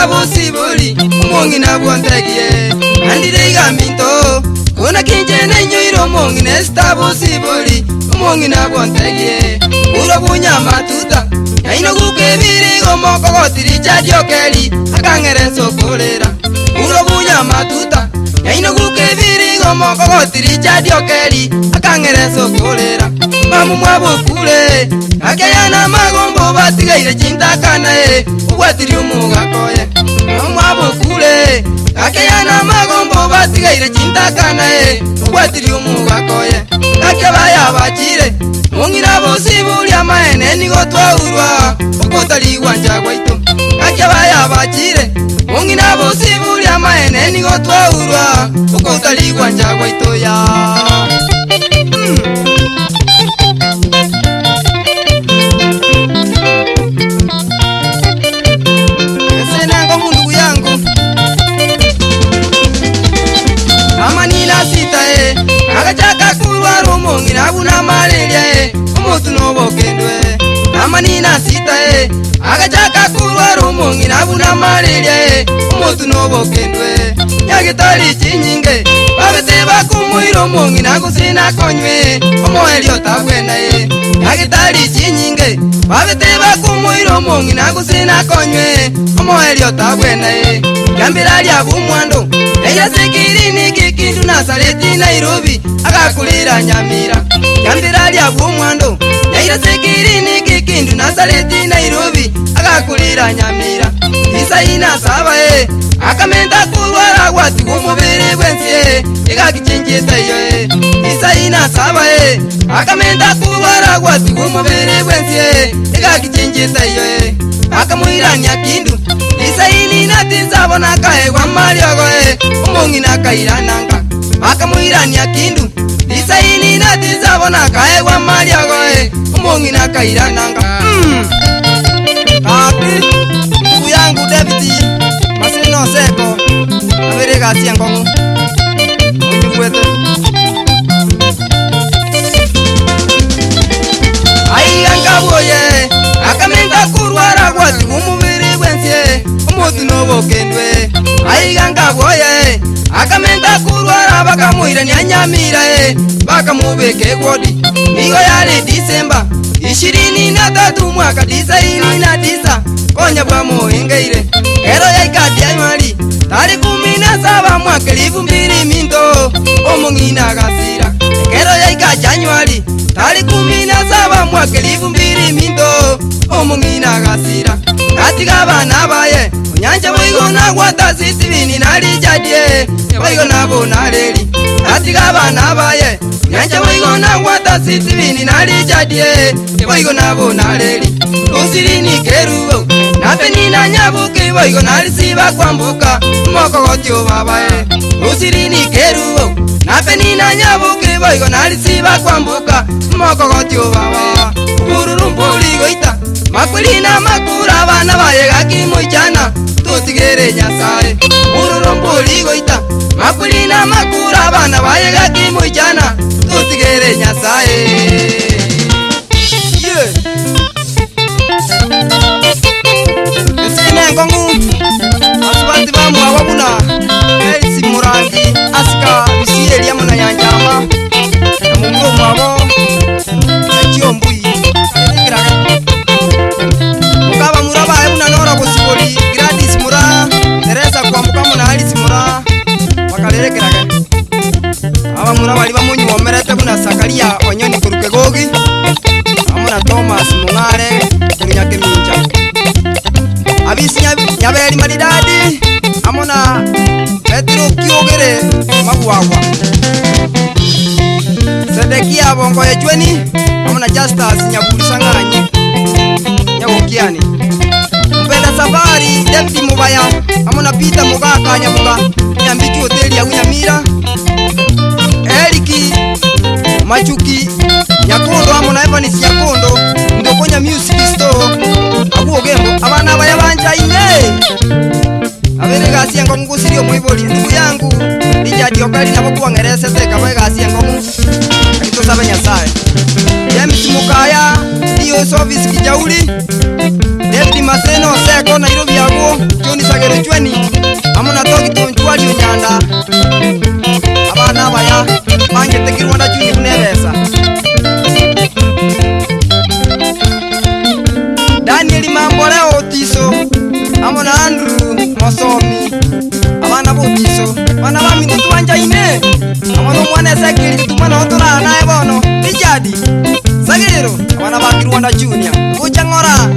busibuli umongi na bwontegie andiriga minto kuna kinjene nyoiro umongi nesta busibuli umongi na bwontegie uro bunya matuta yaino gukebiri gomoko gotiri chadiokeli akangereso kolera uro bunya matuta yaino gukebiri gomoko gotiri chadiokeli akangereso kolera mamu mwabukule akayana magombo batigaire chintakana ubwatiri umugakoye mamu mwabukule akayana magombo batigaire chintakana ubwatiri umugakoye akebaya bachire mungira busibuli amaene nigo twaurwa ukutaliwa njagwaito akebaya bachire mungira busibuli amaene nigo twaurwa ukutaliwa njagwaito ya agachaka kurwa rumongi nabuna malaria umutu nobokendwe amanina sita agachaka kurwa rumongi nabuna malaria umutu nobokendwe yagitari chinyinge babete bakumwiro mongi nagusina konywe omoelio tabwena yagitari chinyinge babete bakumwiro mongi nagusina konywe omoelio tabwena yambira lya bumwando eya sekirini kikindu Nazareti Nairobi agakulira Nyamira yambira lya bumwando eya sekirini kikindu Nazareti Nairobi agakulira Nyamira isaina saba akamenda kurwara gwati umubiri bwensie igakichinjita iyo isaina saba akamenda kurwara gwati umubiri bwensie igakichinjita iyo akamwiranya kindu isaini natizabona kaegwa mariogo umongi nakairananga akamwiranya kindu isaini natizabona kaegwa mariogo umongi nakairananga Papi kuyangu David masino seko averega siangongo unjuwete ai angaboye akamenda kurwara gwati umubiri bwensie umutu nobokendwe ai angaboye akamenda kurwara bakamwirania Nyamira bakamubeke godi nigo yali Disemba 23 mwaka 19 konya bwa muhingeire ero yaikati aimari tari 17 mwaka 2000 omongina gasira ero yaikati Januari tari 17 mwaka 2000 omongina gasira katika bana baye nyanja boigona gwata sitibini nali jadie boigona bonareli katika bana baye nyanja boigona gwata sitibini nali jadie boigona bonareli usirini kerubo napenina nyabuke boigona lisiba kwambuka moko gotyo babaye usirini kerubo napenina nyabuke boigona lisiba kwambuka moko gotyo baba ururumbuli goita makwilina makura bana bayega kimujana tutigere Nyasaye ururumbuli goita makwilina makura bana bayega kimujana tutigere Nyasaye esine ngongu asubati bamu ababuna elisi murangi asika bisieli ya muna yanjama mungu mwabo echiombuyi mukaba muraba ebuna nora busiboli Gladys mura Teresa kwambuka muna Alice mura bakalerekeraga aba mura bali bamunyi womerete kuna Sakaria onyoni kuruke gogi amuna Thomas mungare kunyake minja abisi nyabeli maridadi amuna Petro kiogere mabwagwa Sedekia bongo yejweni amuna Justus nyabulisanganye nyawokiani mpenda safari David Mubaya amuna Peter Mugaka nyabuga nyambiki hoteli ya Nyamira Eriki Machuki Nyakondo amuna Evans Nyakondo ndokonya music store akuogembo abana bayabanja ine aberega siengo ngusirio moiboli ndugu yangu dijadi okali nabo kuangerese teka bega siengo akito sabe Nyasaye James Mukaya dio service kijauli David Maseno seko Nairobi yago John Sagere Mugore Otiso amo na Andrew Mosomi abana botiso bana bamini tuanja ine amo mwana sekiri tumana otora nae bono Richard Sagiro abana ba Kirwanda Junior Kuchangora